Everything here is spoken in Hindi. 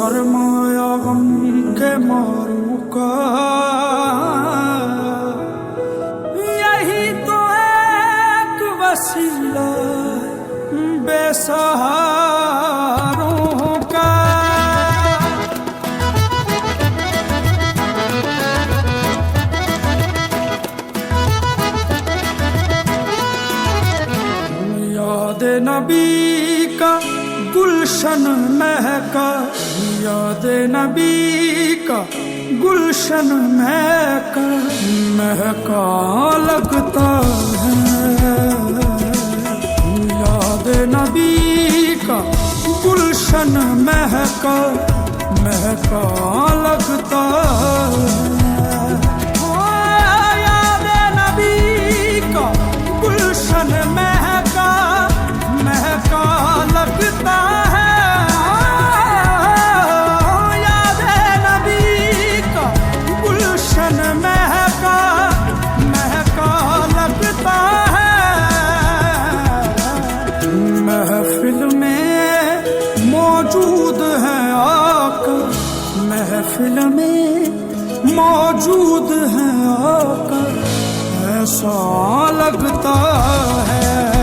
सरमाया गम के मारू का यही तो एक वसीला बेसहारों का। याद नबी का गुलशन महका, याद नबी का गुलशन महका, महका लगता है। याद नबी का गुलशन महका, महका लगता है। याद नबी का गुलशन महका, महका लगता है। याद नबी का गुलशन महका, महका लगता है। महफिल में मौजूद है आका, महफिल में मौजूद है आका, ऐसा लगता है।